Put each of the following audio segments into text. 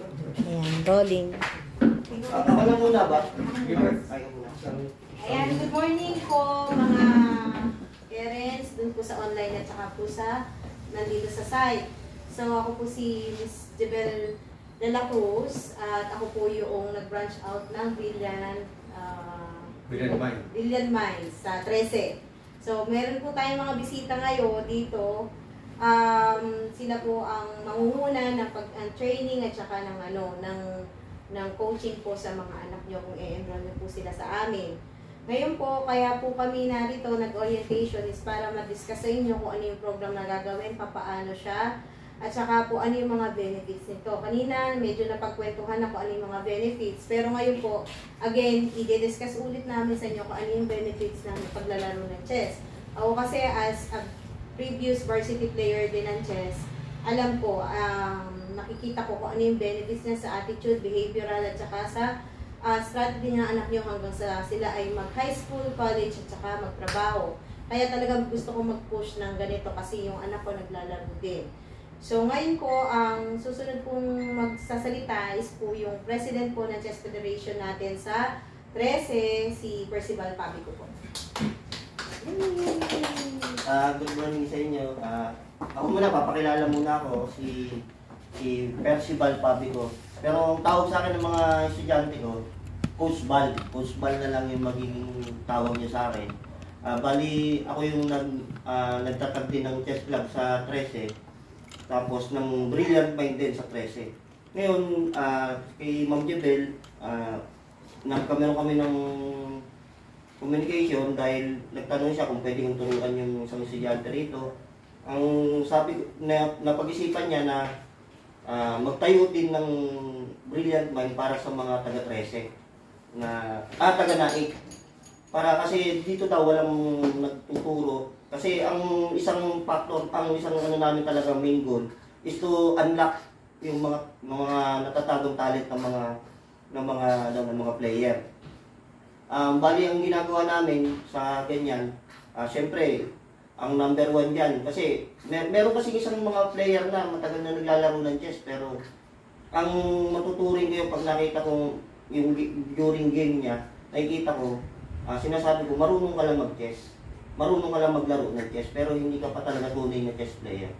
Ayan, rolling. Ako na muna ba? Ayan, good morning po mga parents dun po sa online at saka po sa nandito sa site. So ako po si Ms. Jebel de la Cruz at ako po yung nag-branch out ng Brilliant Minds sa 13. So meron po tayong mga bisita ngayon dito. Sila po ang mangunguna ng pag-training at saka ng coaching po sa mga anak nyo kung i-enroll nyo po sila sa amin. Ngayon po, kaya po kami narito, nag-orientation is para ma-discuss sa inyo kung ano yung program na gagawin, papaano siya, at saka po ano yung mga benefits nito. Kanina, medyo napagkwentuhan na kung ano yung mga benefits, pero ngayon po, again, i-discuss ulit namin sa inyo kung ano yung benefits ng paglalaro ng chess. Ako kasi as a previous varsity player din ng chess, alam ko, nakikita ko kung ano yung benefits niya sa attitude, behavioral, at saka sa strategy ng anak niyo hanggang sa sila ay mag-high school, college, at saka magtrabaho. Kaya talagang gusto ko mag-push ng ganito kasi yung anak ko naglalaro din. So ngayon po, ang susunod pong magsasalita is po yung president po ng Chess Federation natin sa 13, si Percival Pabico po. Good morning sa inyo. Ako muna, papakilala muna ako, si Percival Pabico. Pero ang tawag sa akin ng mga estudyante ko, Coach Bal. Coach Bal na lang yung magiging tawag niya sa akin. Bali, ako yung nagtatag din ng chess club sa 13. Tapos ng Brilliant Mind din sa 13. Ngayon, kay Ma'am Jebel, nagkameron kami ng communication dahil nagtanong siya kung pwede kong turuan yung isang estudyante rito. Ang sabi na napag-isipan niya na magtayo din ng Brilliant Mind para sa mga taga-13 na taga-naik. Para kasi dito daw walang nagtuturo. Kasi ang isang factor, ang isang namin talaga main goal is to unlock yung mga natatagong talent ng mga player. Bali ang ginagawa namin sa ganyan, syempre ang number 1 dyan. Kasi meron kasi isang mga player na matagal na naglalaro ng chess, pero ang matuturing ko yung pag nakita kong yung during game niya, nakikita ko, sinasabi ko, marunong ka lang mag-chess. Marunong ka lang maglaro ng chess, pero hindi ka pa talaga tunay na chess player.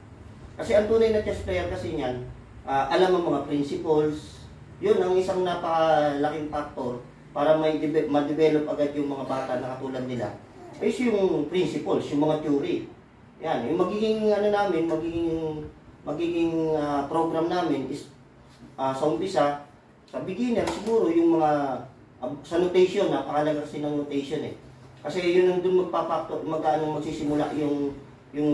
Kasi ang tunay na chess player kasi niyan, alam ang mga principles. Yun ang isang napakalaking factor para ma-develop agad yung mga bata na katulad nila. Is yung principles, yung mga theory. Yan, yung magiging program namin is sa umpisa, sa beginner siguro yung mga sa notation, napakalaga kasi ng notation eh. Kasi yun ang doon magsisimula yung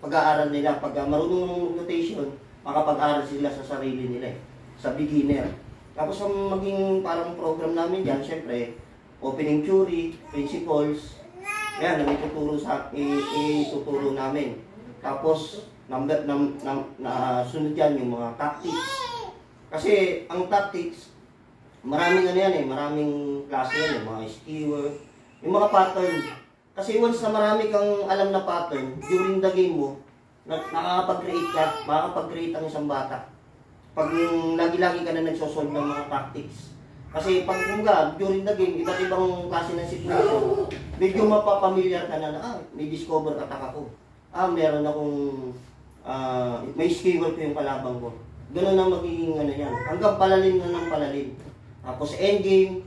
pag-aaral nila. Pag marunong ng notation, makapag-aaral sila sa sarili nila eh, sa beginner. Tapos ang maging parang program namin diyan, syempre, opening theory, principles, yan ang ituturo namin. Tapos sunod yan yung mga tactics. Kasi ang tactics, maraming maraming klase yan, mga skewer, yung mga pattern. Kasi once na marami kang alam na pattern, during the game mo, makakapag-create ang isang bata. Pag lagi-lagi ka na nagsosolve ng mga tactics. Kasi pag during the game, iba't ibang klase ng situation, medyo mapapamilyar ka na may discover attack ako. Meron akong, may skewer ko yung kalabang ko. Ganun ang magiging yan. Hanggang palalim na ng palalim. Tapos endgame.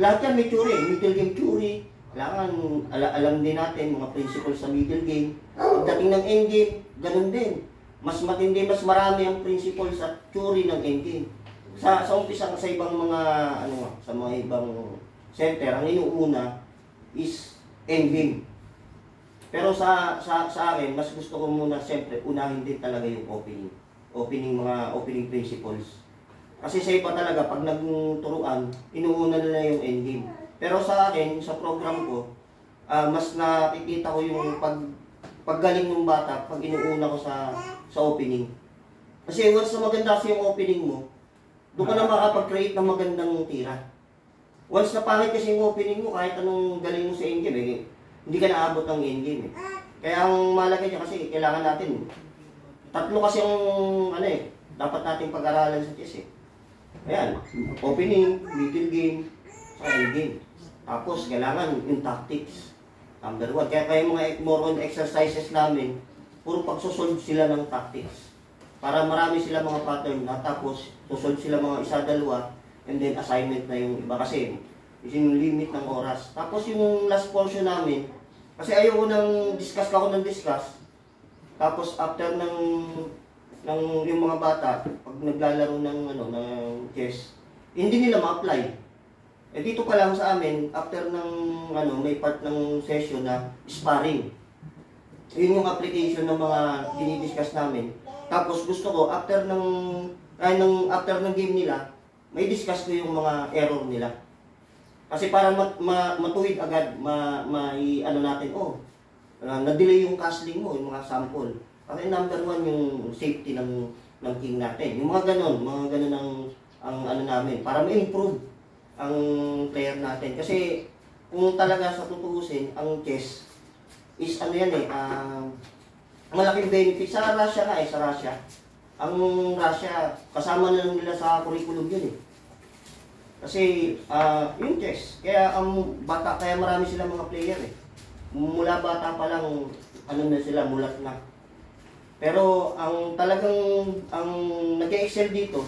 Lahat yan may theory. Middle game theory. Kailangan alam din natin mga principles sa middle game. Pagdating ng endgame, ganun din. Mas matindi, mas marami ang principles at theory ng endgame. Sa umpisa sa ibang mga sa mga ibang center, ang inuuna is endgame. Pero sa akin, mas gusto ko muna siyempre unahin din talaga yung opening principles. Kasi sa iba talaga pag nagturuan, inuuna nila yung endgame. Pero sa akin, sa program ko, mas nakikita ko yung paggaling ng bata pag inuuna ko sa opening. Kasi once na maganda kasi yung opening mo, doon ka na makapag-create ng magandang tira. Once na pangit kasi yung opening mo, kahit anong galing mo sa endgame, hindi ka naabot ng endgame eh. Kaya ang malaki niya kasi kailangan natin, tatlo kasi yung dapat nating pag-aralan sa chess eh. Ayan, opening, middle game, sa end game. Tapos, kailangan yung tactics. Number 1. Kaya mga more on exercises namin, puro pagsosolve sila ng tactics. Para marami sila mga pattern na tapos, susolve sila mga isa, dalawa, and then assignment na yung iba. Kasi, yung limit ng oras. Tapos yung last portion namin, kasi ayoko nang discuss ako ng discuss. Tapos after yung mga bata, pag naglalaro ng chess, hindi nila ma-apply. Eh dito pa lang sa amin, after ng may part ng session na sparring. Yun yung application ng mga dinidiscuss namin. Tapos gusto ko after ng game nila, may discuss ko yung mga error nila. Kasi para matuwid agad, natin, na-delay yung castling mo, yung mga sample. Kasi number 1 yung safety ng king natin. Yung mga ganon ang namin, para ma-improve ang player natin. Kasi kung talaga sa tutuusin, ang chess is malaking benefit. Sa Russia sa Russia. Ang Russia, kasama na nila sa curriculum yun eh. Kasi yung chess, kaya kaya marami silang mga player eh. Mula bata pa lang na sila, mulat na. Pero ang nag-excel dito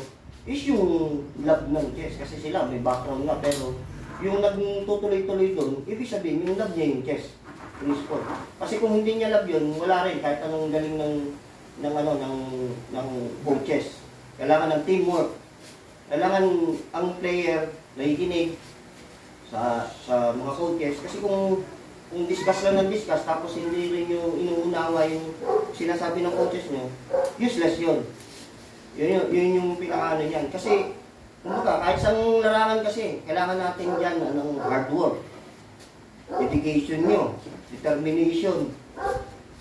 is yung love ng chess kasi sila may background nga, pero yung nagtutuloy-tuloy doon, ibig sabihin yung love niya yung chess. Sport. Kasi kung hindi niya love yun, wala rin kahit anong galing ng coaches. Kailangan ng teamwork. Kailangan ang player nakikinig sa mga coaches kasi kung discuss lang ng discuss tapos hindi rin yung inuunawa yung sinasabi ng coaches nyo, useless yun. Yun yung pinakaano yan. Kasi kahit sa larangan kasi, kailangan natin dyan hard work, dedication nyo, determination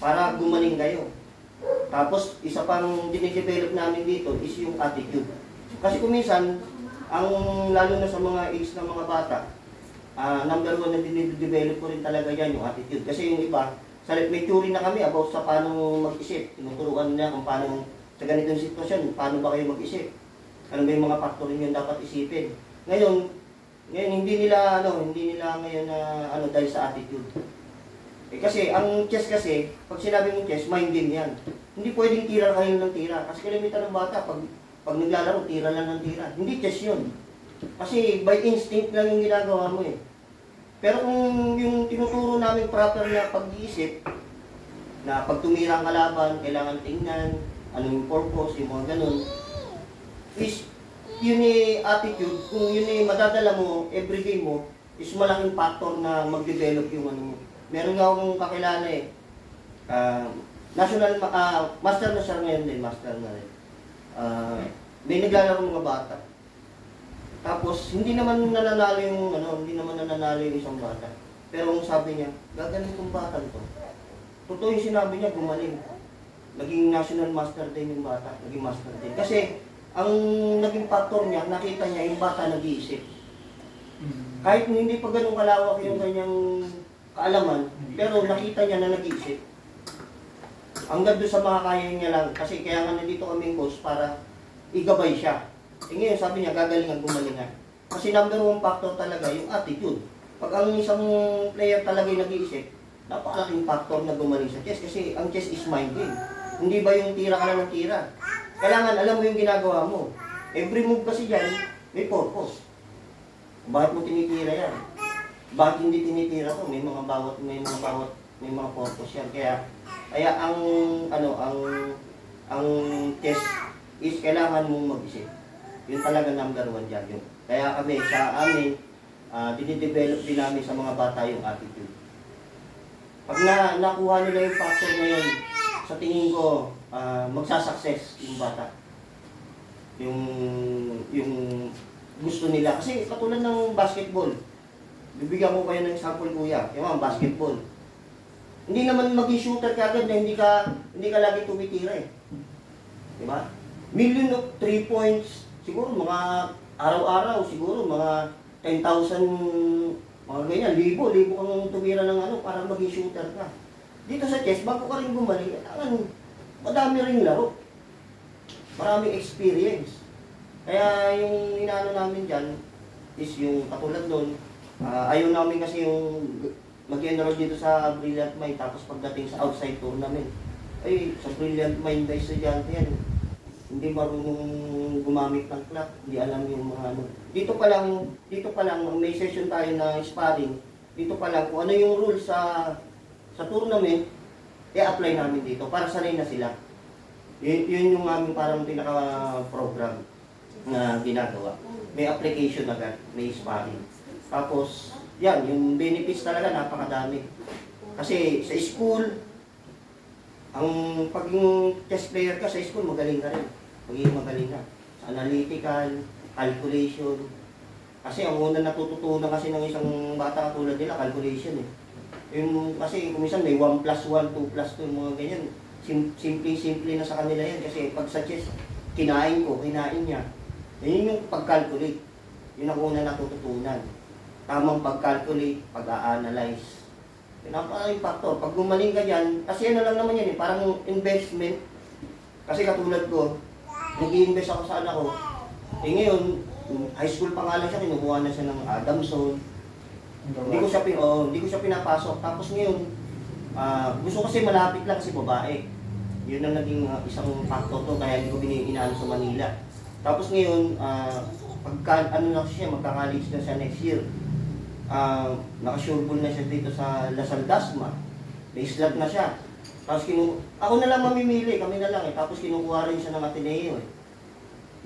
para gumaling kayo. Tapos isa pang dinidevelop namin dito is yung attitude. Kasi kung minsan, lalo na sa mga age ng mga bata, number 1 na dinidevelop ko rin talaga yan, yung attitude. Kasi yung iba, may theory na kami about sa paano mag-isip. Tinuturuan nila kung paano, sa ganitong sitwasyon, paano ba kayo mag-isip. Ano ba yung mga factor yung dapat isipin. Ngayon hindi nila ngayon dahil sa attitude. Eh kasi, ang chess kasi, pag sinabi mong chess, mind game yan. Hindi pwedeng tira kayo ng tira. Kasi kalimitan ng bata, pag naglalaro, tira lang ng tira. Hindi chess yun. Kasi by instinct lang yung ginagawa mo eh. Pero kung yung tinuturo namin proper na pag-iisip, na pag tumira ang kalaban, kailangan tingnan, ano yung purpose, yung mga ganun, is yun yung attitude, kung yun yung madadala mo, every game mo, is malaking factor na mag-develop yung ano mo. Meron nga akong kakilala eh, master na siya ngayon din, master na rin. May naglalaro mga bata. Tapos, hindi naman nananalo yung isang bata. Pero ang sabi niya, gagaling kong bata to. Totoo yung sinabi niya, gumaling. Naging national master din yung bata, naging master din. Kasi, ang naging factor niya, nakita niya yung bata nag-iisip. Kahit hindi pa ganun kalawak yung kanyang kaalaman, pero nakita niya na nag-iisip. Hanggang doon sa mga kaya niya lang, kasi kaya nga nandito kaming coach para igabay siya. E ngayon sabi niya, gagalingan, gumalingan. Kasi number 1 factor talaga yung attitude. Pag ang isang player talaga yung nag-iisip, napakalaking factor na gumaling sa chess. Kasi ang chess is mind game. Hindi ba yung tira ka lang ng tira? Kailangan alam mo yung ginagawa mo. Every move kasi dyan, may purpose. Bakit mo tinitira yan? Bakit hindi tinitira to? May mga purpose yan. Kaya ang chess is kailangan mong mag-isip. Yun talaga number 1 dyan yun. Kaya kami, sa amin, dinidevelop din namin sa mga bata yung attitude. Pag nakuha nila yung factor na yun, sa tingin ko, magsasucess yung bata. Yung gusto nila. Kasi katulad ng basketball, bibigyan ko kayo ng example kuya, yung basketball. Hindi naman maging shooter ka agad na hindi ka lagi tumitira eh. Diba? Million of 3 points, siguro mga araw-araw, siguro mga 10,000, mga ganyan, libo kang tumira ng para maging shooter ka. Dito sa chess, bago ka rin gumaling, madami ring laro. maraming experience. Kaya yung inaano namin dyan is yung katulad nun, ayaw namin kasi yung mag-enroll dito sa Brilliant Mind tapos pagdating sa outside tournament. Ay, sa Brilliant Mind na estudyante yan, hindi marunong gumamit ng clock, hindi alam yung mga ano. Dito pa lang, may session tayo na sparring, dito pa lang kung ano yung rules sa tournament, i-apply namin dito para sanay na sila. Yun yung aming parang pinaka-program na ginagawa. May application agad, may sparring. Tapos, yan, yung benefits talaga napakadami. Kasi sa school, ang pagiging chess player ka sa school, magaling ka rin. Magiging magaling ka. Sa analytical, calculation. Kasi ang una natututunan kasi ng isang bata katulad nila, calculation eh. Yung, kasi kung minsan may 1 plus 1, 2 plus 2, mga ganyan. Simple na sa kanila yan. Kasi pag sa chess, kinain niya. Yun yung pag-calculate. Yun ang una natututunan. Tamang pag-calculate, pag-a-analyze. Napakaraming factor. Pag gumaling ka dyan, kasi ano lang naman yan eh, parang investment. Kasi katulad ko, nag-i-invest ako sa anak ko. Eh ngayon, high school pa nga lang siya, kinukuha na siya ng Adamson. Hindi ko siya pinapasok. Tapos ngayon, gusto kasi malapit lang kasi babae. Yun ang naging isang factor to, kaya hindi ko inaano sa Manila. Tapos ngayon, magka-college na siya next year. Naka-sureball na siya dito sa Lasal Dasma. May slot na siya. Tapos ako na lang mamimili, kami na lang eh. Tapos kinukuha rin siya ng Ateneo eh.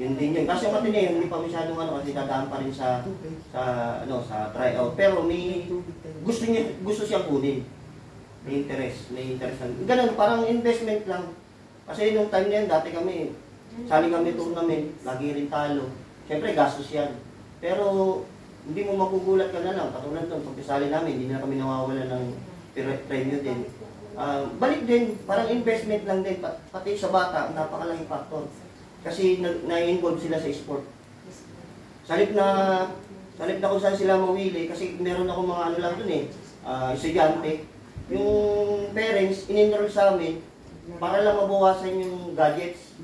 Yun din yun. Kasi ang Ateneo, hindi pa masyadong kasi dadaan pa rin sa tryout. Pero may gusto siyang kunin. May interest lang. Ganun, parang investment lang. Kasi nung time na yan, dati kami, sali kami tournament, lagi rin talo. Siyempre, gastos yan. Pero, hindi mo magugulat ka na lang. Katulad doon, pag isali namin, hindi na kami nawawala ng premyo din. Balik din, parang investment lang din. Pati sa bata, napakalaking factor. Kasi na-involve sila sa sport. Salip na kung saan sila mawili, kasi meron ako mga ano lang doon eh, estudyante. Yung parents, in-enroll sa amin, para lang mabawasan yung gadgets.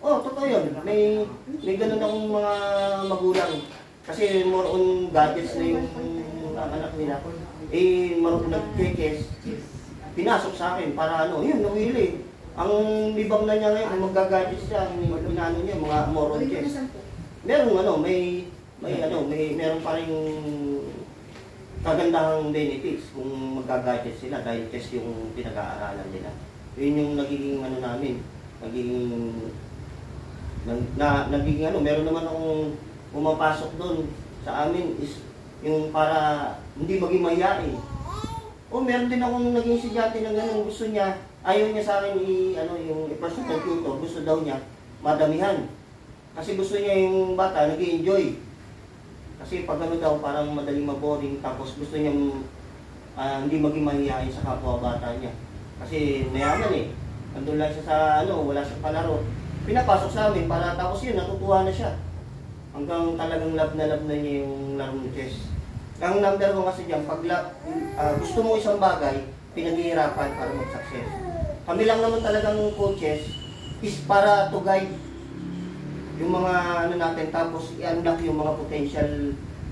Totoo yun. May ganun akong mga magulang. Kasi more on gadgets na yung anak nila. Marunong nag-kekes. Pinasok sa akin para yun, nawili. Ang libang na niya ngayon, mag-gadgets siya, minano niya, mga more on chess. Meron meron pa rin kagandahang benefits kung mag-gadgets sila dahil chess yung pinag-aaralan nila. Yun yung nagiging namin, meron naman akong pumapasok doon sa amin is yung para hindi maging mahiyain. Meron din akong naging estudyante ng ganun, gusto niya, ayaw niya sa akin yung i-personal tutor, gusto daw niya madamihan. Kasi gusto niya yung bata nag-i-enjoy. Kasi pag daw parang madaling maboring, tapos gusto niya hindi maging mahihain sa kapwa bata niya. Kasi mayaman eh. Andun lang siya sa wala siyang palaro. Pinapasok sa amin para tapos yun, natutuwa na siya. Hanggang talagang love na niya yung laro ng chess. Ang number ko kasi dyan, pag gusto mo isang bagay, pinaghihirapan para mag-success. Kami lang naman talagang coaches is para to guide yung mga natin, tapos i-unlock yung mga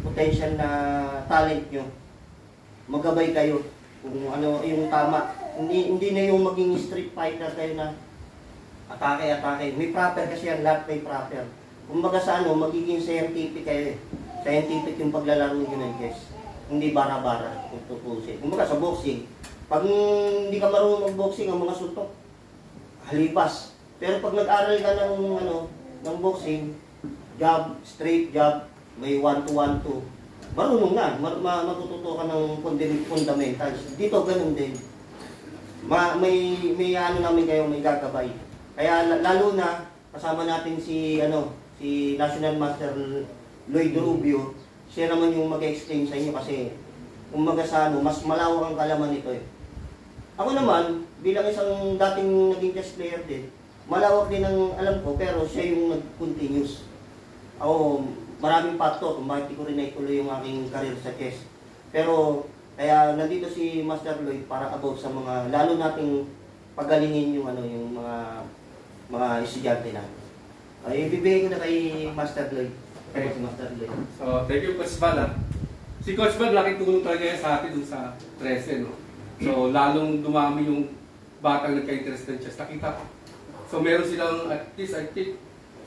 potential na talent nyo. Magabay kayo kung yung tama. Hindi na yung maging street fighter kayo na atake. May proper kasi yan, lahat may proper. Kumbaga sa magiging scientific kayo. Scientific yung paglalaro nyo ng chess. Hindi bara-bara kung tutusin. Kumbaga sa boxing, pag hindi ka marunong mag-boxing, ang mga suntok, halipas. Pero pag nag-aral ka ng boxing, jab, straight jab, may 1-2-1-2, marunong na. Matututo ka ng fundamentals. Dito, ganun din. May namin kayo, may gagabay. Kaya lalo na, kasama natin si National Master Lloyd Rubio, siya naman yung mag-explain sa inyo kasi umaga sa mas malawak ang kalaman nito eh. Ako naman, bilang isang dating naging chess player din, malawak din ang alam ko pero siya yung nag-continuous. Ako, maraming factor kung bakit ko rin naituloy yung aking career sa chess. Pero, kaya nandito si Master Lloyd para about sa mga, lalo nating pagalingin yung yung mga estudyante natin. Ay, ibibigay ko na kay Master Lloyd. Okay. Si Master Lloyd. So, thank you, Coach Val. Si Coach Val, laking tulong talaga yan sa atin dun sa 13, no? So, lalong dumami yung batang nagka-interest ng chess. Nakita ko. So, meron silang at least, I think,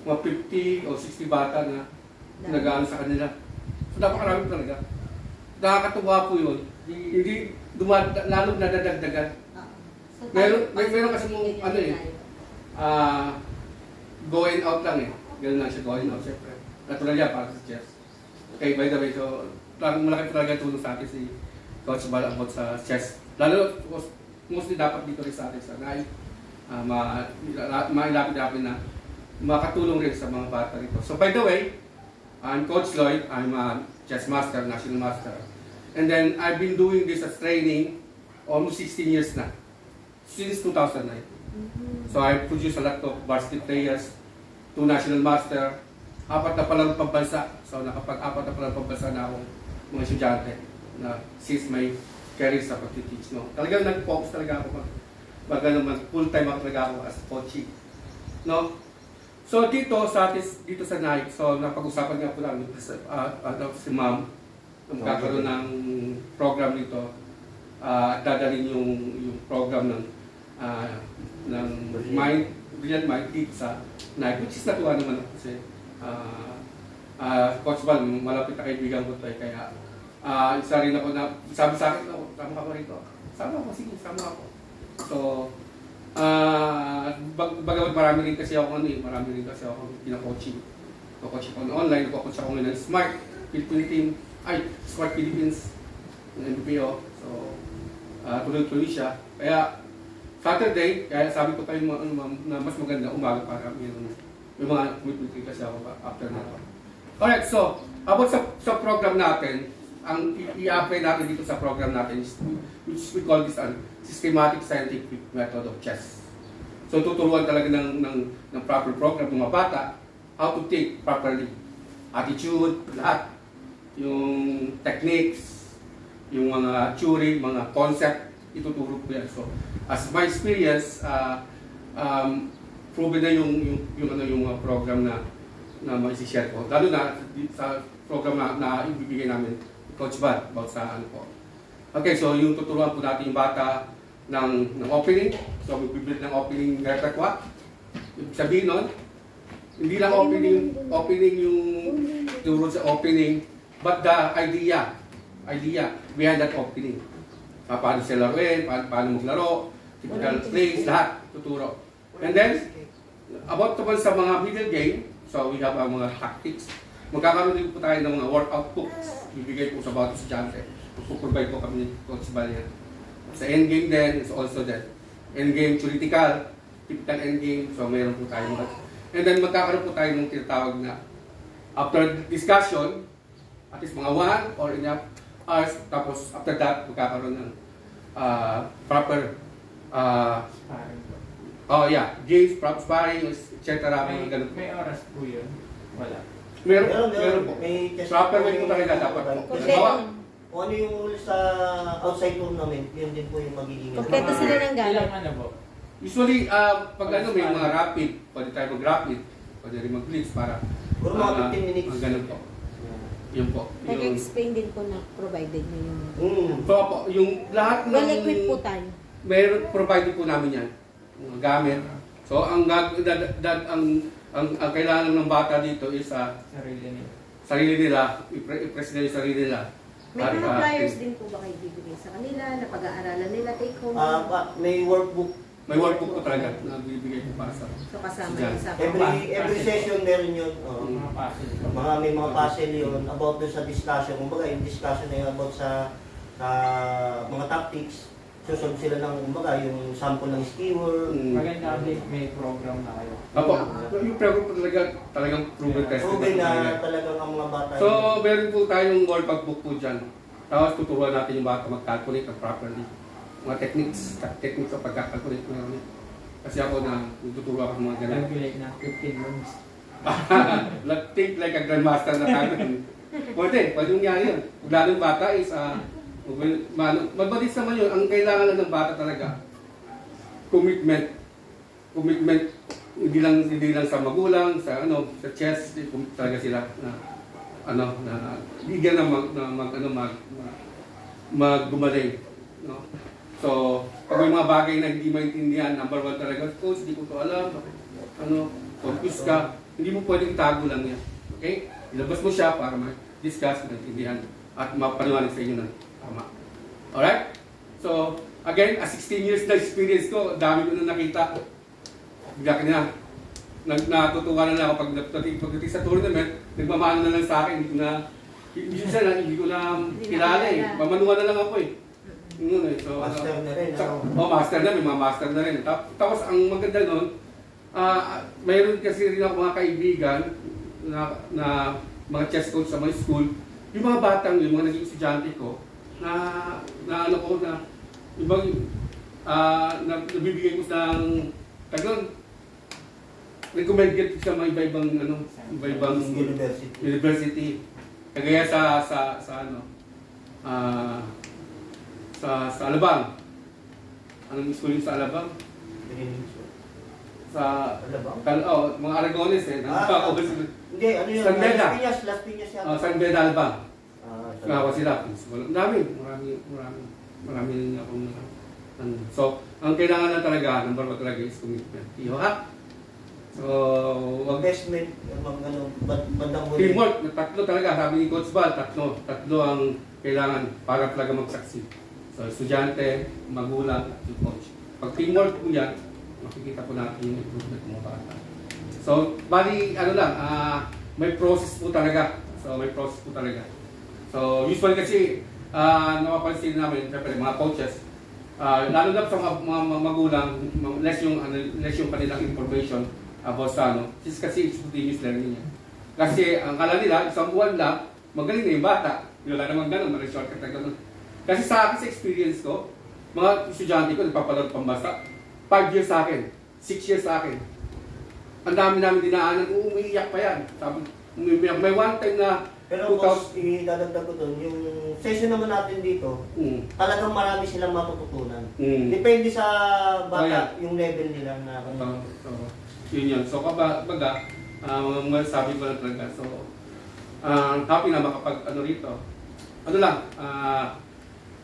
mga 50 o 60 bata na nag-aano sa kanila. So, napakarami talaga. Nakakatuwa po yun. Hindi lalong nadadagdagan. So, Meron kasi mong, ano eh, going out lang eh. Ganun lang siya, going out, syempre. Natural yan para sa chess. Okay, by the way, so, malaki talaga tulong sa atin si Coach Val about sa chess. Lalo, mostly dapat dito rin sa atin sa NAI. Mailapit natin na makatulong rin sa mga bata rito. So, by the way, I'm Coach Lloyd. I'm a chess master, national master. And then, I've been doing this as training almost 16 years na. Since 2009. So I produced a lot of varsity players, 2 national master, 4 na palang pambansa. So nakapag-4 na palang pambansa na akong mga estudyante na since my career sa pag-teach. No? Talagang nag-focus talaga ako full-time ako talaga ako as coaching. No? So dito sa night, so napag-usapan nga po namin si Ma'am na magkakaroon ng program dito. Dadalhin yung program ng Brilliant Mind dito sa night, which is natuwa naman ako kasi Coach Val, malapit na kaibigan ko tayo, kaya isa rin ako na sabi sa akin, sama ako rito. Sama ako, sige, sama ako. So, bagamat marami rin kasi ako kina-coaching. Coaching ko online, coach ako ngayon ng Smart Philippine Team, Smart Philippines ng NPO. So, tuloy-tuloy siya. Kaya, Saturday, kaya sabi ko kayo na mas maganda umaga para may mga commitment kasi ako after na ito. Alright, so, about sa program natin, ang i-apply natin dito sa program natin is, which we call this systematic scientific method of chess. So, tuturuan talaga ng proper program ng mga bata, how to think properly. Attitude, lahat. Yung techniques, yung mga theory, mga concept, ituturo ko yan. So, as my experience, proven na yung program na ma-share ko. Lalo na sa program na ibibigay namin Coach Val about sa ano po. Okay, so yung tuturuan po natin yung bata ng opening. So, magbibuild ng opening repertoire. Ibig sabihin nun, hindi lang opening yung turo sa opening, but the idea behind that opening. Paano sila laruin, paano maglaro, typical plays, lahat tuturo. And then, about naman sa mga middle game, so we have mga tactics. Magkakaroon din po tayo ng mga workout books. Bibigay po sa bawat estudyante. Puprovide po kami ni Coach Val yan. Sa endgame din, it's also that. Endgame theoretical, typical endgame, so meron po tayo mga. And then magkakaroon po tayo ng tinatawag na after discussion, at least mga 1 or enough hours, tapos after that, magkakaroon ng proper games, proper sparring, etc. May oras po yun? Wala. Meron po. Proper way po talaga dapat. Kung ano yung rules sa outside tournament, yun din po yung magiging. Kompleto sila ng gamit. Ilang ano po? Usually, pag may mga rapid, pwede tayo mag-rapid, pwede rin mag-blitz para Puro mga 15 minutes. Ang ganun po. Yun po. Nag-explain din po na provided nyo yung... So po, yung lahat ng... Well-equipped po tayo. Meron, provided po namin yan. Mga gamit. So, ang kailangan ng bata dito is sarili nila, i-press nila yung sarili nila. May mga flyers din po ba kayo bibigay sa kanila, na pag-aaralan nila, take home? May workbook. May workbook po talaga na bibigay po para sa... So kasama yun sa... Every session meron yun. Mga puzzle. May mga puzzle yun about doon sa discussion. Kumbaga yung discussion na yun about sa mga tactics. Susunod sila ng yung sample ng skewer. Maganda may program na kayo. Apo, yung program po talagang proven test. Proven na talagang ang mga bata. So, meron po tayong workbook po dyan. Tapos tuturuan natin yung bata mag-calculate properly. Mga techniques sa pagkakalculate ko namin. Kasi ako tuturo ako mga ganun. Calculate na 15 rooms. Think like a grandmaster na tayo. Pwede yung nangyari yun. Lalo yung bata is, mabilis naman yun. Ang kailangan lang ng bata talaga, commitment hindi lang sa magulang, sa sa chess, talaga sila na bigyan maggumaling, no? So, pag may mga bagay na hindi maintindihan, number 1 talaga, coach, hindi ko to alam, confused ka, hindi mo pwedeng itago lang yan. Okay? Ilabas mo siya para ma-discuss, maintindihan, at mapaliwanag sa inyo ng tama. Alright? So, again, 16 years na experience ko, dami ko na nakita. Bigla ka na, natutuwa na lang ako pagdating sa tournament, nagmamano na lang sa akin, hindi ko na kilala eh. Mamanuwa na lang ako eh. So, Master na rin. master na, may mga master na rin. Tapos ang maganda nun, mayroon kasi rin ako mga kaibigan na mga chess coach sa mga school, yung mga batang yung mga naging estudyante ko, na ibang nabibigay ko ng recommend ko sa mga iba-ibang university. Kagaya sa Alabang. Anong school yung sa Alabang? Sa Alabang? mga Aragones eh. Hindi, ano yun? San Beda. Las Piñas yata. San Beda Alabang. Ngawa sila. Marami akong so, ang kailangan na talaga, number 1 talaga is commitment. Ha? So, investment, bandang huli. teamwork, tatlo talaga, sabi ni Coach Val, tatlo ang kailangan para talaga mag-succeed. So, estudyante, magulang, at yung coach. Pag teamwork po yan, makikita po natin yung improvement ng mga bata. So, bali, may process po talaga. So, usually kasi, napapansin namin, siyempre, mga coaches, lalo na sa mga magulang, less yung kanilang information about sa kasi spontaneous learning yan. Kasi ang kala nila, isang buwan lang, magaling na yung bata. Wala namang ganun, may shortcut na ganun. Kasi sa akin, sa experience ko, mga estudyante ko, nagpapalaro pambasa, 5 years sa akin, 6 years sa akin. Ang dami namin dinaanan, umiiyak pa yan. Sabi, umiiyak. May one time na pero boss, idadagdag ko doon, yung session naman natin dito, talagang marami silang matututunan. Depende sa bata, yung level nila na yun yun. So, sabi ko lang talaga. So, happy na makapag rito.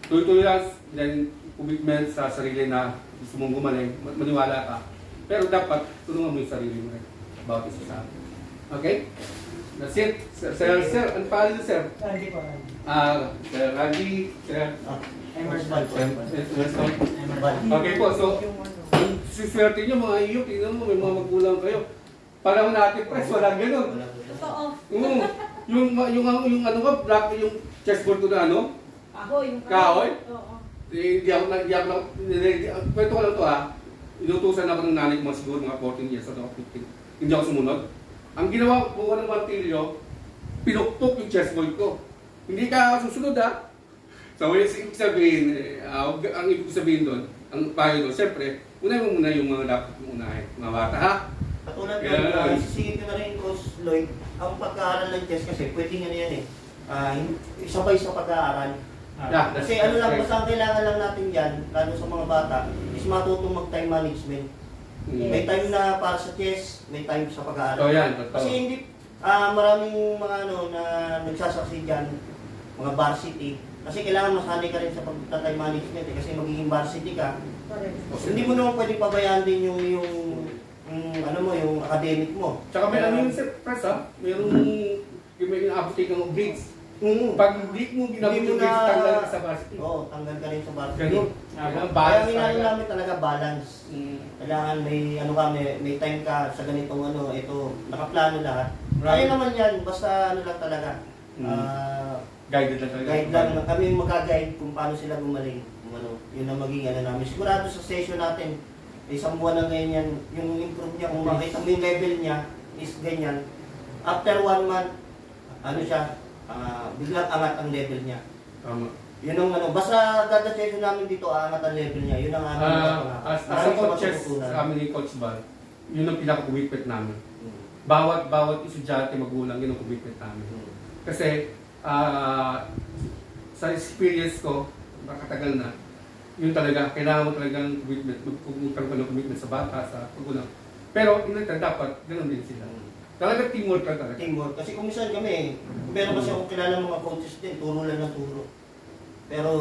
Tuloy-tuloy lang, then commitment sa sarili na gusto mong gumaling, maniwala ka. Pero dapat tulungan mo yung sarili mo rin about isa sa akin. Okay? That's it. Sir, ano pa rin sir? Hindi pa. Sir Randy, Sir Emerson. Okay po, so, swerte nyo mga iyo, tingnan mo, may mga magulang kayo. Parang natin press, walang ganun. Totoo. Yung black, yung chessboard ko na kahoy? Oo. Hindi ako, kwento ko lang to inutusan ako ng nanay ko siguro mga 14 years o 15. Hindi ako sumunod. Ang ginawa ko ng martilyo, pinuktok yung chessboard ko. Hindi ka susunod So, yung sabihin, ang ibig sabihin doon, ang payo doon, siyempre, unahin mo muna yung mga dapat mong unahin, mga bata, ha? Katulad doon, isisingit ko na rin, Coach Lloyd, ang pagkaaral ng chess kasi, pwedeng yan sabay sa pag-aaral. Kasi basta ang kailangan lang natin dyan, lalo sa mga bata, is matutong mag-time management. May time na para sa chess, may time sa pag-aaral. Kasi hindi, maraming mga na nagsasaksi dyan, mga varsity, kasi kailangan masanay ka rin sa pag-time management kasi magiging varsity ka. Hindi mo naman pwedeng pabayaan din yung academic mo. Tsaka may yung press may inaabot kang grades. Pag hindi mo ginabot yung grades, tanggal ka sa varsity. Oo, tanggal ka rin sa varsity. Ganun. Kaya ginagawa namin talaga balance. Kailangan may time ka sa ganitong ito, nakaplano lahat. Kaya naman yan, basta lang talaga. Guided lang talaga. Guide lang. Kami mag-guide kung paano sila gumaling. Yun ang maging namin. Sigurado sa session natin, isang buwan na ngayon yan, yung improve niya, kung makita mo yung level niya, is ganyan. After 1 month, biglang angat ang level niya. Yun ang basta dada session namin dito, angat ang level niya. Yun ang as a coaches, sa amin ni Coach Val, yun ang pinaka-commitment namin. Bawat estudyante magulang, yun ang commitment namin. Kasi, sa experience ko, nakatagal na, yun talaga, kailangan mo talagang commitment, magkaroon ng commitment sa bata, sa magulang. Pero in-return dapat, ganoon din sila. Talaga teamwork ka talaga. Teamwork. Kasi kung minsan kami, meron kasi akong kilala mga coaches din, turo lang ng turo. Pero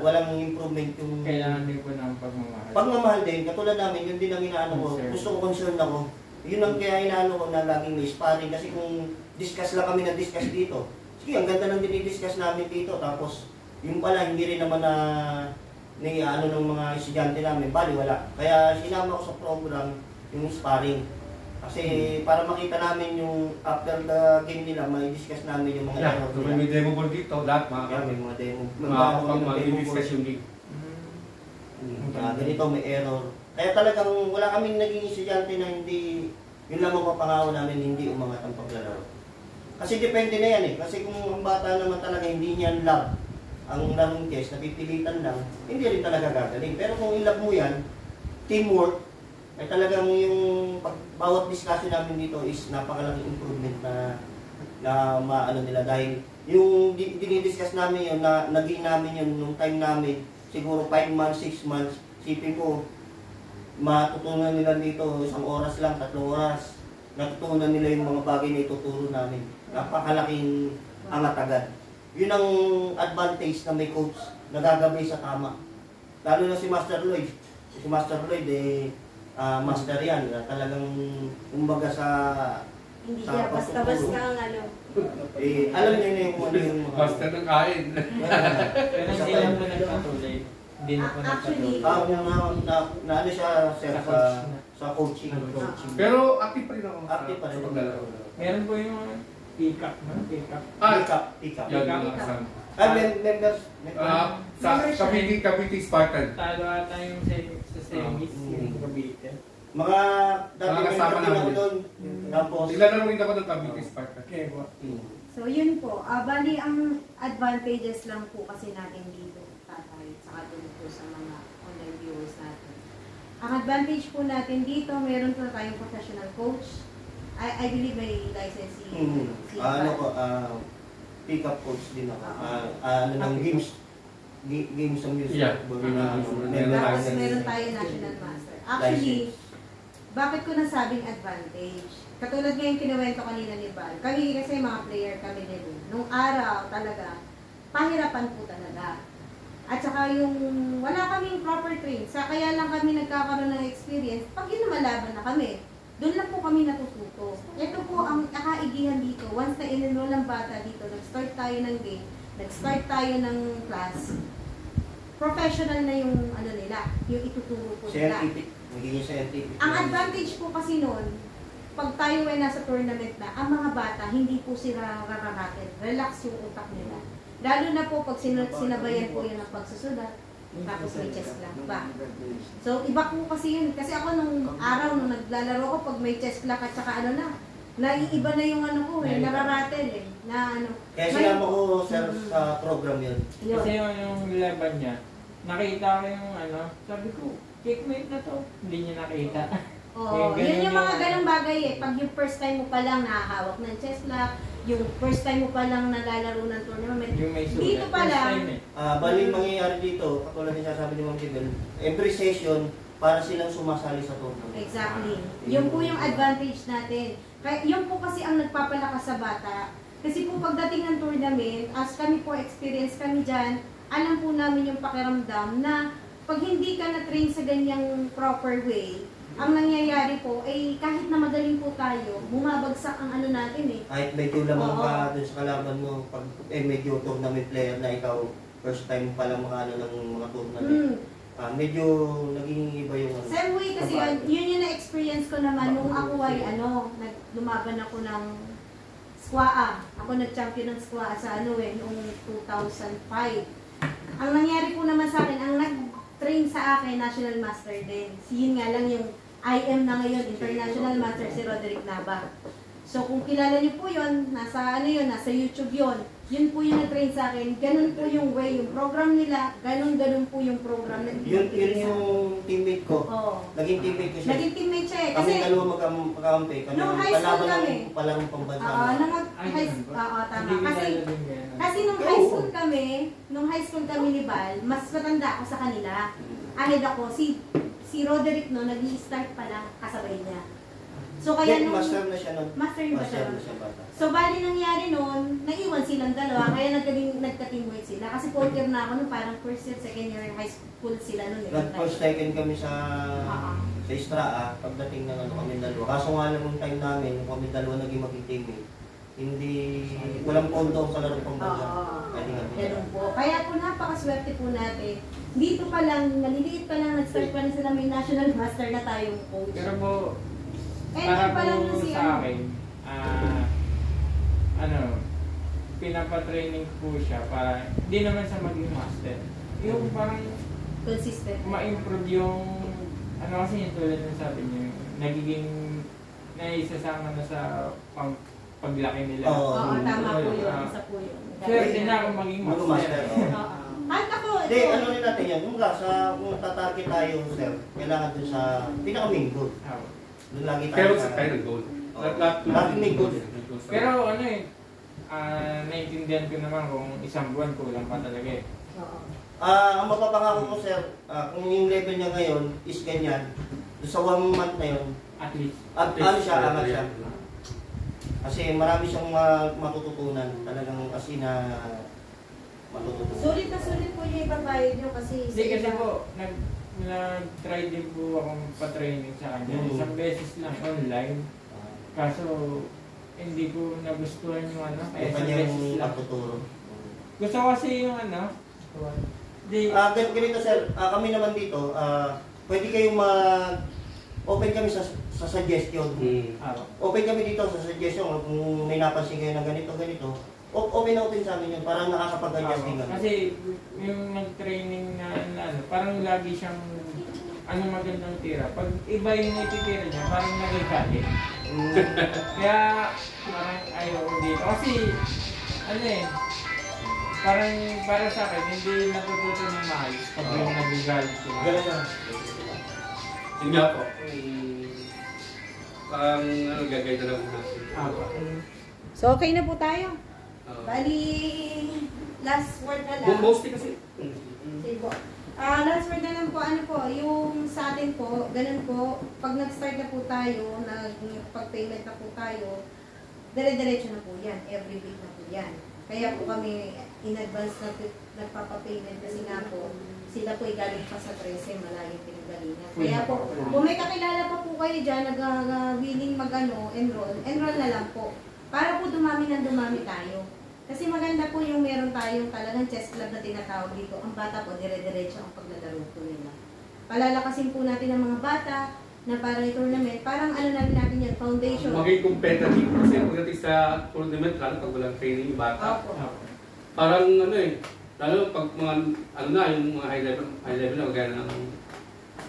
walang improvement yung... Kailangan din po ng pagmamahal. Pagmamahal din, katulad namin, yun din ang inaano ko. Concern. Gusto ko concern ako. Yun ang kaya inaano ko na laging may sparring. Kasi kung discuss lang kami na discuss dito, sige, ang ganda ng dinidiscuss namin dito. Tapos, yung pala, hindi rin naman na ano ng mga estudyante namin, bali wala. Kaya sinama ko sa program yung sparring. Kasi para makita namin yung after the game nila, may discuss namin yung mga Yeah, error kung nila. may demo board dito, lahat Kaya may mga demo. mag-discuss yung game. Ganito may error. Kaya talagang wala kaming naging estudyante na hindi, yun lang ang papangako namin, hindi umangat ang paglalaro. Kasi depende na yan eh. Kasi kung ang bata naman talaga hindi niyan love ang larong chess, napipilitan lang, hindi rin talaga gagaling. Pero kung in-love mo yan, teamwork, ay talagang yung bawat discussion namin dito is napakalaking improvement na maano nila dahil yung dinidiscuss namin yun, na naging namin yun nung time namin, siguro 5 months, 6 months, sipin ko, matutunan nila dito 1 oras lang, 3 oras, natutunan nila yung mga bagay na ituturo namin. Napakalaking angat agad. Yun ang advantage na may coach na gagabay sa tama. Lalo na si Master Lloyd. Si Master Lloyd master yan. Talagang kumbaga sa Hindi siya basta-basta ang ano. alam niya na yung ano yung Master ng kain. Pero hindi lang po nagpatuloy. Hindi na po Actually, nagpatuloy. na ano siya sir, sa coaching. Pero active pa rin ako. Active pa rin. sa paglalaro. Meron po yung pick-up, no? Pick-up. Pick up. Yan Pick-up. ang kasama. Members. Sa Cavite Spartan. Talo ata yung sa semis, yung Cavite. Mga dati Mga kasama member din ako namin. doon. Tapos, Naglalaro rin ako ng Cavite Spartan. Okay po. So yun po, bali ang advantages lang po kasi natin dito, tatay, sa katulad po sa mga online viewers natin. Ang advantage po natin dito, meron po tayong professional coach. I believe may license si ano ko, pick up coach din ako. Ano ng games. Games sa music. Yeah. Tapos meron tayo national master. Actually, bakit ko nasabing advantage? Katulad nga yung kinuwento kanina ni Val. Kami kasi mga player kami din. Nung araw talaga, pahirapan po talaga. At saka yung wala kaming proper train. Kaya lang kami nagkakaroon ng experience pag yun lumalaban na kami. Doon lang po kami natututo. Ito po ang kakaigihan dito. Once na in-enroll ang bata dito, nag-start tayo ng game, nag-start tayo ng class, professional na yung ano nila, yung ituturo po nila. Scientific. Magiging scientific. Ang advantage po kasi noon, pag tayo ay nasa tournament na, ang mga bata, hindi po sila rararated. Relax yung utak nila. Lalo na po pag sinabayan po yun ng pagsusulat, tapos may chess clock pa. So, iba po kasi yun. Kasi ako nung araw, nung naglalaro ko, pag may chess clock at saka ano na, naiiba na yung ano ko eh, nararated eh. Na ano. Kaya sinama ko sir sa program yun. Yun. Kasi yung laban niya, nakita ko yung ano, sabi ko, checkmate na to. Hindi niya nakita. Oo, yun yung mga ganong bagay eh. Pag yung first time mo pa lang nakahawak ng chess clock, yung first time mo pa lang nalalaro ng tournament, Yung may sulat. dito pa First lang, time eh. Bali yung mangyayari dito, katulad niya sabi ni Ma'am Sibel, every session, para silang sumasali sa tournament. exactly. Yun po yung advantage natin. Kaya yun po kasi ang nagpapalakas sa bata. Kasi po pagdating ng tournament, as kami po experience kami dyan, alam po namin yung pakiramdam na pag hindi ka na-train sa ganyang proper way, ang nangyayari po ay kahit na magaling po tayo, bumabagsak ang ano natin eh. Kahit medyo lamang Oo. ka dun sa kalaban mo, pag medyo tournament player na ikaw, first time pa lang makaano ng mga tournament, medyo naging iba yung ano. Same way kasi yun yung na-experience ko naman nung ako ay lumaban ako ng SQA. Ako nag-champion ng SQA sa ano eh, noong 2005. Ang nangyari po naman sa akin, ang nag-train sa akin, National Master din. Yun nga lang yung IM na ngayon, International Master, si Roderick Nava. So kung kilala niyo po yun, nasa ano yun, nasa YouTube yun. Yun po yung nag-train sa akin. Ganun po yung way, yung program nila, ganun po yung program na Yun yung teammate ko. Oo. Naging teammate ko siya. Naging teammate siya eh. Kami Kasi, dalawa magkakampi. Kami nung high school kalaban kami. ng palarong pambansa. nung Ay, high ganun school, ba? tama. Hindi Kasi, kilala din yan. kasi nung high school kami ni Val, mas matanda ako sa kanila. Ahead ako, si si Roderick no, nag-i-start pa lang kasabay niya. So kaya nung... Master na siya nun. Master na siya. Master na siya bata. So bali nangyari noon, naiwan silang dalawa, kaya nagka-teamwork sila. Kasi 4th year na ako nun, parang first year, second year high school sila nun. First second kami sa Istraa, pagdating ng kami dalawa. Kaso nga lang yung time namin, nung kami dalawa naging maging teammate, hindi, walang pondo sa larong pambansa. Ganun po. Kaya po napakaswerte po natin. Dito pa lang, maliliit pa lang, nag-start pa rin sila, may national master na tayong coach. Pero po, para para lang po si sa akin, pinapatraining po siya para hindi naman sa maging master. Yung parang consistent. Ma-improve yung, kasi yung tulad ng sabi niyo, nagiging naisasama na sa paglaki nila. Oo, tama po yun. Isa po yun. Swerte na akong maging master. Kahit ako, hindi, ano rin natin yan, kung tatarget tayo, sir, kailangan dun sa pinaka-main goal. Doon lagi tayo. Pero sa tayo ng goal. Laging may goal. Pero naiintindihan ko naman kung isang buwan kulang pa talaga eh. Ang mapapangako ko, sir, kung yung level niya ngayon is ganyan, doon sa 1 month na yun, at least. Ano siya, angat siya. Kasi marami siyang matututunan, talagang kasi na matututunan. Sulit na sulit po yung ibabayad nyo kasi... Hindi kasi po, nag-try din po akong pa-training sa kanya. Isang beses lang online. Kaso, hindi ko nagustuhan yung kaya isang beses lang. Gusto ko kasi yung ganito, sir, kami naman dito, pwede kayong open kami sa suggestion. Open kami dito sa suggestion kung may napansin kayo na ganito. Open na open sa amin yun, parang nakakapag-adjust din kami. Kasi yung nag-training na parang lagi siyang magandang tira. Pag iba yung ititira niya, parang nagagalit. Kaya parang ayaw ko dito. Kasi parang para sa akin, hindi natututo ng maayos pag yung nagagalit ko. Yun nga po. Parang gagay na lang po natin. So okay na po tayo. Bali, last word na lang. Mostly kasi. Sige po. Last word na lang po, yung sa atin po, ganun po, pag nag-start na po tayo, pag-payment na po tayo, dire-diretso na po yan, every week na po yan. Kaya po kami in advance na nagpapa-payment kasi nga po, sila po galing pa sa 13, malayong pinagalingan. Kaya po, kung may kakilala pa po kayo dyan, willing enroll na lang po. Para po dumami tayo. Kasi maganda po yung meron tayong talagang chess club na tinatawag dito. Ang bata po, dire-diretso ang paglalaro po nila. Palalakasin po natin ang mga bata na parang tournament. Parang natin yan, foundation. Maging competitive kasi pagdating sa tournament, lalo pag walang training yung bata. Parang lalo pag mga, yung mga high level na magana ng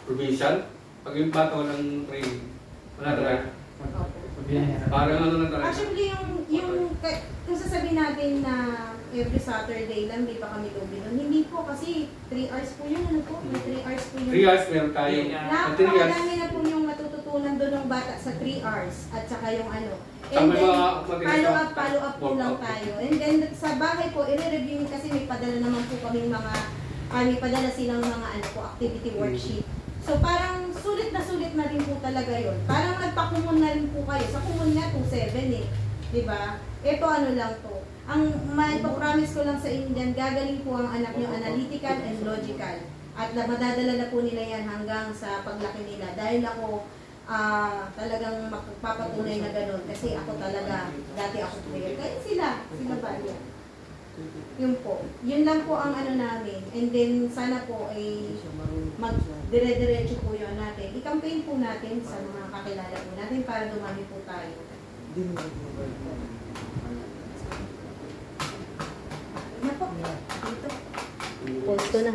provincial, pag yung bata walang training, wala talaga. Parang na talaga. Actually, kung sasabihin natin na every Saturday lang, di ba kami lubi nun? Hindi po, kasi 3 hours po yun, may 3 hours po yun. 3 hours meron tayo. Napakadami na po yung matututunan doon ng bata sa 3 hours, at saka yung And then, follow up po lang tayo. And then, sa bahay po, i-review kasi may padala naman po kaming may padala silang mga activity worksheet. So, parang sulit na rin po talaga yun. Parang nagpakumun na rin po kayo. Sa kumun nga, 2.7 Diba? Ito lang to. Ang promise ko lang sa inyo dyan, gagaling po ang anak nyo analytical and logical. At madadala na po nila yan hanggang sa paglaki nila. Dahil ako, talagang magpapatunay na ganun. Kasi ako talaga, dati ako player. Kaya sila ba yan? Yun po. Yun lang po ang namin. And then, sana po ay dire-diretso po yun natin. I-campaign po natin sa mga kakilala po natin para dumami po tayo. Yan po. Dito. Posto na.